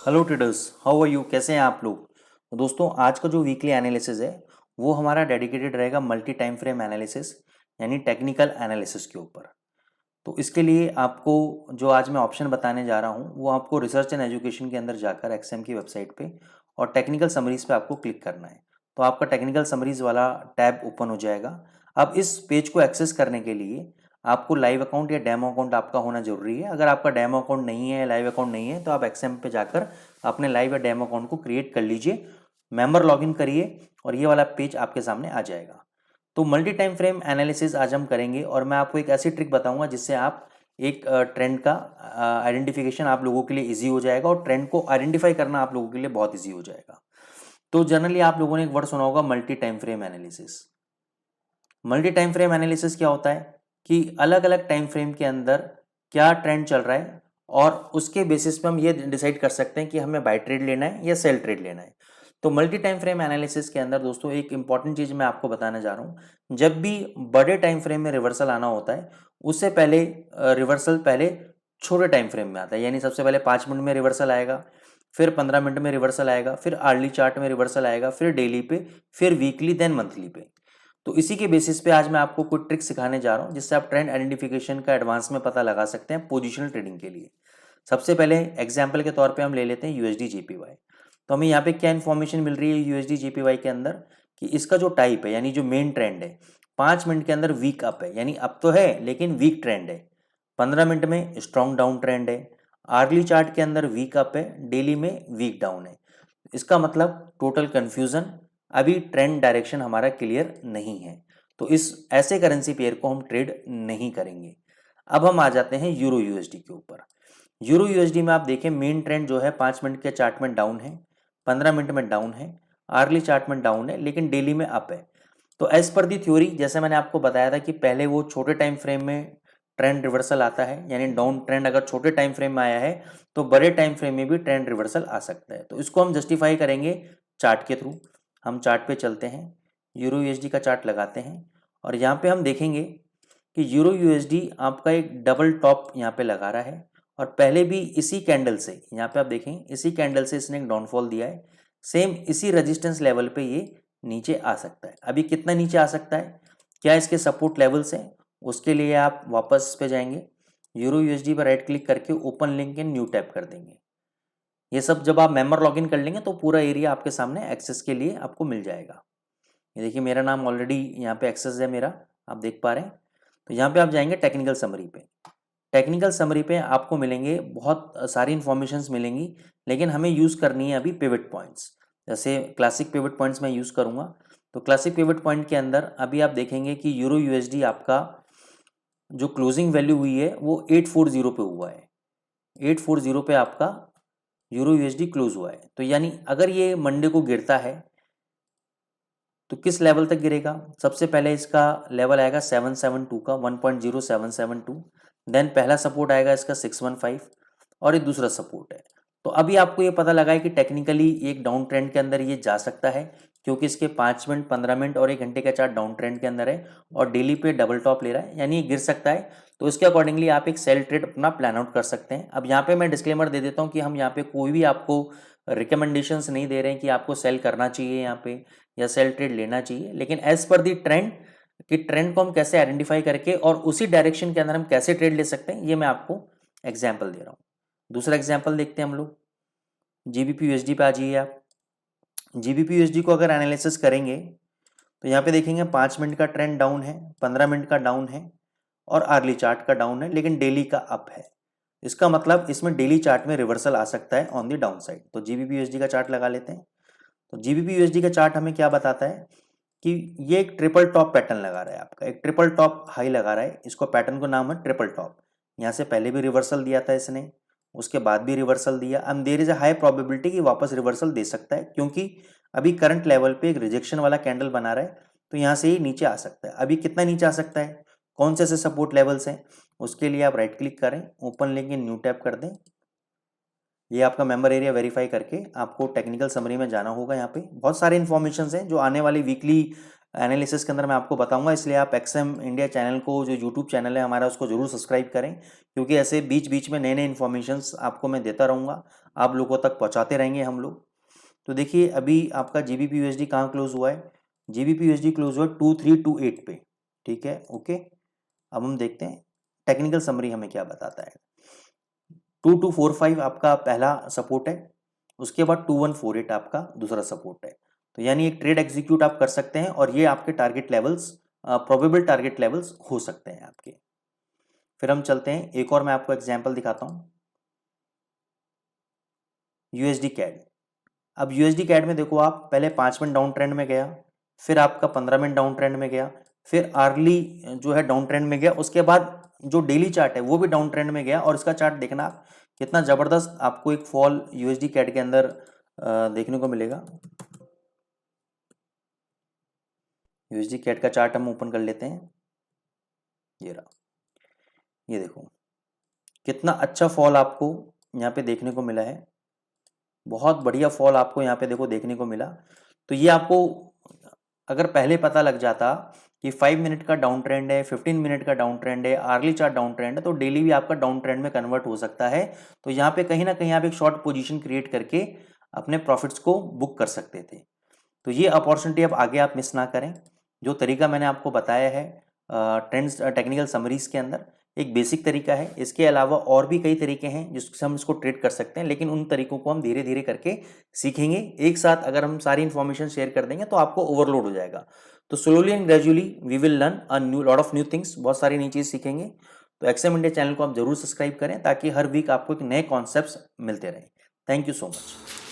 Hello traders, how are you? कैसे हैं आप लोग? तो दोस्तों, आज का जो वीकली एनालिसिस है वो हमारा डेडिकेटेड रहेगा मल्टी टाइम फ्रेम एनालिसिस यानी टेक्निकल एनालिसिस के ऊपर। तो इसके लिए आपको जो आज मैं ऑप्शन बताने जा रहा हूँ वो आपको रिसर्च एंड एजुकेशन के अंदर जाकर एक्सएम की वेबसाइट पे और टेक्निकल समरीज पे आपको क्लिक करना है। तो आपका टेक्निकल समरीज वाला टैब ओपन हो जाएगा। अब इस पेज को एक्सेस करने के लिए आपको लाइव अकाउंट या डेमो अकाउंट आपका होना जरूरी है। अगर आपका डेमो अकाउंट नहीं है, लाइव अकाउंट नहीं है, तो आप एक्सएम पे जाकर अपने लाइव या डेमो अकाउंट को क्रिएट कर लीजिए, मेंबर लॉगिन करिए और ये वाला पेज आपके सामने आ जाएगा। तो मल्टी टाइम फ्रेम एनालिसिस आज हम करेंगे और मैं आपको एक ऐसी ट्रिक बताऊंगा जिससे आप एक ट्रेंड का आइडेंटिफिकेशन आप लोगों के लिए इजी हो जाएगा और ट्रेंड को आइडेंटिफाई करना आप लोगों के लिए बहुत इजी हो जाएगा। तो जनरली आप लोगों ने एक वर्ड सुना होगा, multi time frame analysis. Multi time frame analysis क्या होता है कि अलग अलग टाइम फ्रेम के अंदर क्या ट्रेंड चल रहा है और उसके बेसिस पे हम ये डिसाइड कर सकते हैं कि हमें बाय ट्रेड लेना है या सेल ट्रेड लेना है। तो मल्टी टाइम फ्रेम एनालिसिस के अंदर दोस्तों एक इंपॉर्टेंट चीज मैं आपको बताने जा रहा हूँ। जब भी बड़े टाइम फ्रेम में रिवर्सल आना होता है उससे पहले रिवर्सल पहले छोटे टाइम फ्रेम में आता है। यानी सबसे पहले 5 मिनट में रिवर्सल आएगा, फिर 15 मिनट में रिवर्सल आएगा, फिर आर्ली चार्ट में रिवर्सल आएगा, फिर डेली पे, फिर वीकली, देन मंथली पे। तो इसी के बेसिस पे आज मैं आपको कुछ ट्रिक सिखाने जा रहा हूं जिससे आप ट्रेंड आइडेंटिफिकेशन का एडवांस में पता लगा सकते हैं पोजिशनल ट्रेडिंग के लिए। सबसे पहले एग्जाम्पल के तौर पे हम ले लेते हैं यूएसडी जेपीवाई। तो हमें यहाँ पे क्या इन्फॉर्मेशन मिल रही है यूएसडी जेपीवाई के अंदर कि इसका जो टाइप है यानी जो मेन ट्रेंड है 5 मिनट के अंदर वीक अप है, यानी अप तो है लेकिन वीक ट्रेंड है। 15 मिनट में स्ट्रॉन्ग डाउन ट्रेंड है। आर्ली चार्ट के अंदर वीक अप है, डेली में वीक डाउन है। इसका मतलब टोटल कंफ्यूजन, अभी ट्रेंड डायरेक्शन हमारा क्लियर नहीं है। तो इस ऐसे करेंसी पेयर को हम ट्रेड नहीं करेंगे। अब हम आ जाते हैं यूरो यूएसडी के ऊपर। यूरो यूएसडी में आप देखें मेन ट्रेंड जो है 5 मिनट के चार्ट में डाउन है, 15 मिनट में डाउन है, आर्ली चार्ट में डाउन है, लेकिन डेली में अप है। तो एज पर दी थ्योरी, जैसे मैंने आपको बताया था कि पहले वो छोटे टाइम फ्रेम में ट्रेंड रिवर्सल आता है, यानी डाउन ट्रेंड अगर छोटे टाइम फ्रेम में आया है तो बड़े टाइम फ्रेम में भी ट्रेंड रिवर्सल आ सकता है। तो इसको हम जस्टिफाई करेंगे चार्ट के थ्रू। हम चार्ट पे चलते हैं, यूरो यूएसडी का चार्ट लगाते हैं और यहाँ पे हम देखेंगे कि यूरो यूएसडी आपका एक डबल टॉप यहाँ पे लगा रहा है और पहले भी इसी कैंडल से, यहाँ पे आप देखें इसी कैंडल से इसने एक डाउनफॉल दिया है। सेम इसी रेजिस्टेंस लेवल पे ये नीचे आ सकता है। अभी कितना नीचे आ सकता है, क्या इसके सपोर्ट लेवल्स हैं, उसके लिए आप वापस पे जाएंगे, यूरो यूएसडी पर राइट क्लिक करके open link in new tap कर देंगे। ये सब जब आप मेंबर लॉगिन कर लेंगे तो पूरा एरिया आपके सामने एक्सेस के लिए आपको मिल जाएगा। ये देखिए मेरा नाम ऑलरेडी यहाँ पे एक्सेस है मेरा, आप देख पा रहे हैं। तो यहाँ पे आप जाएंगे टेक्निकल समरी पे। टेक्निकल समरी पे आपको मिलेंगे बहुत सारी इंफॉर्मेशंस मिलेंगी, लेकिन हमें यूज़ करनी है अभी पिवट पॉइंट्स। जैसे क्लासिक पिवट पॉइंट्स मैं यूज़ करूँगा। तो क्लासिक पिवट पॉइंट के अंदर अभी आप देखेंगे कि यूरो यूएसडी आपका जो क्लोजिंग वैल्यू हुई है वो 840 पे हुआ है। 840 पे आपका यूरो यूएसडी क्लोज हुआ है। तो यानी अगर ये मंडे को गिरता है तो किस लेवल तक गिरेगा? सबसे पहले इसका लेवल आएगा 772 का, 1.0772। देन पहला सपोर्ट आएगा इसका 615 और ये दूसरा सपोर्ट है। तो अभी आपको ये पता लगा है कि टेक्निकली एक डाउन ट्रेंड के अंदर ये जा सकता है, क्योंकि इसके 5 मिनट, 15 मिनट और 1 घंटे का चार्ट डाउन ट्रेंड के अंदर है और डेली पे डबल टॉप ले रहा है, यानी ये गिर सकता है। तो इसके अकॉर्डिंगली आप एक सेल ट्रेड अपना प्लान आउट कर सकते हैं। अब यहाँ पे मैं डिस्क्लेमर दे देता हूँ कि हम यहाँ पे कोई भी आपको रिकमेंडेशंस नहीं दे रहे हैं कि आपको सेल करना चाहिए यहाँ पे या सेल ट्रेड लेना चाहिए, लेकिन एज पर दी ट्रेंड कि ट्रेंड को हम कैसे आइडेंटिफाई करके और उसी डायरेक्शन के अंदर हम कैसे ट्रेड ले सकते हैं, ये मैं आपको एग्जाम्पल दे रहा हूँ। दूसरा एग्जाम्पल देखते हैं हम लोग। जीबीपी यूएसडी पे आ जाइए आप। जीबीपी यूएसडी को अगर एनालिसिस करेंगे तो यहाँ पे देखेंगे 5 मिनट का ट्रेंड डाउन है, 15 मिनट का डाउन है और आर्ली चार्ट का डाउन है, लेकिन डेली का अप है। इसका मतलब इसमें डेली चार्ट में रिवर्सल आ सकता है ऑन द डाउन साइड। तो जीबीपी यूएसडी का चार्ट लगा लेते हैं। तो जीबीपी यूएसडी का चार्ट हमें क्या बताता है कि ये एक ट्रिपल टॉप पैटर्न लगा रहा है, आपका एक ट्रिपल टॉप हाई लगा रहा है। इसको पैटर्न को नाम है ट्रिपल टॉप। यहाँ से पहले भी रिवर्सल दिया था इसने, उसके बाद भी रिवर्सल दिया। And there is a high probability कि वापस रिवर्सल दे सकता है, क्योंकि अभी करंट लेवल पे एक रिजेक्शन वाला कैंडल बना रहा है। तो यहाँ से ही नीचे आ सकता है। अभी कितना नीचे आ सकता है, कौन से सपोर्ट लेवल्स हैं, उसके लिए आप राइट क्लिक करें, open link in new tap कर दें। ये आपका मेंबर एरिया वेरीफाई करके आपको टेक्निकल समरी में जाना होगा। यहाँ पे बहुत सारे इन्फॉर्मेशन हैं जो आने वाली वीकली एनालिसिस के अंदर मैं आपको बताऊंगा, इसलिए आप एक्सएम इंडिया चैनल को, जो यूट्यूब चैनल है हमारा, उसको जरूर सब्सक्राइब करें, क्योंकि ऐसे बीच बीच में नए नए इन्फॉर्मेशंस आपको मैं देता रहूँगा, आप लोगों तक पहुँचाते रहेंगे हम लोग। तो देखिए अभी आपका GBP USD कहाँ क्लोज हुआ है, GBP USD क्लोज हुआ है 2328 पे, ठीक है, ओके। अब हम देखते हैं टेक्निकल समरी हमें क्या बताता है। 2245 आपका पहला सपोर्ट है, उसके बाद 2148 आपका दूसरा सपोर्ट है। तो यानी एक ट्रेड एग्जीक्यूट आप कर सकते हैं और ये आपके target levels, probable target levels हो सकते हैं आपके। फिर हम चलते हैं, एक और मैं आपको एग्जांपल दिखाता हूँ, USD कैड। अब USD कैड में देखो आप, पहले 5 मिनट डाउन ट्रेंड में गया, फिर आपका 15 मिनट डाउन ट्रेंड में गया, फिर आर्ली जो है डाउन ट्रेंड में गया, उसके बाद जो डेली चार्ट है वो भी डाउन ट्रेंड में गया, और इसका चार्ट देखना आप, कितना जबरदस्त आपको एक फॉल USD कैड के अंदर देखने को मिलेगा। USD कैड का चार्ट हम ओपन कर लेते हैं, ये रहा, ये देखो कितना अच्छा फॉल आपको यहाँ पे देखने को मिला है, बहुत बढ़िया फॉल आपको यहाँ पे देखो देखने को मिला। तो ये आपको अगर पहले पता लग जाता कि 5 मिनट का डाउन ट्रेंड है, 15 मिनट का डाउन ट्रेंड है, आर्ली चार्ट डाउन ट्रेंड है, तो डेली भी आपका डाउन ट्रेंड में कन्वर्ट हो सकता है। तो यहाँ पे कहीं ना कहीं आप एक शॉर्ट पोजीशन क्रिएट करके अपने प्रॉफिट्स को बुक कर सकते थे। तो ये अपॉर्चुनिटी अब आगे आप मिस ना करें। जो तरीका मैंने आपको बताया है ट्रेंड्स टेक्निकल समरीज के अंदर, एक बेसिक तरीका है, इसके अलावा और भी कई तरीके हैं जिससे हम इसको ट्रेड कर सकते हैं, लेकिन उन तरीकों को हम धीरे धीरे करके सीखेंगे। एक साथ अगर हम सारी इन्फॉर्मेशन शेयर कर देंगे तो आपको ओवरलोड हो जाएगा। तो slowly and gradually we will learn a new lot of new things, बहुत सारी नई चीज़ सीखेंगे। तो एक्सएम इंडिया चैनल को आप जरूर सब्सक्राइब करें, ताकि हर वीक आपको एक नए कॉन्सेप्ट्स मिलते रहें। Thank you so much.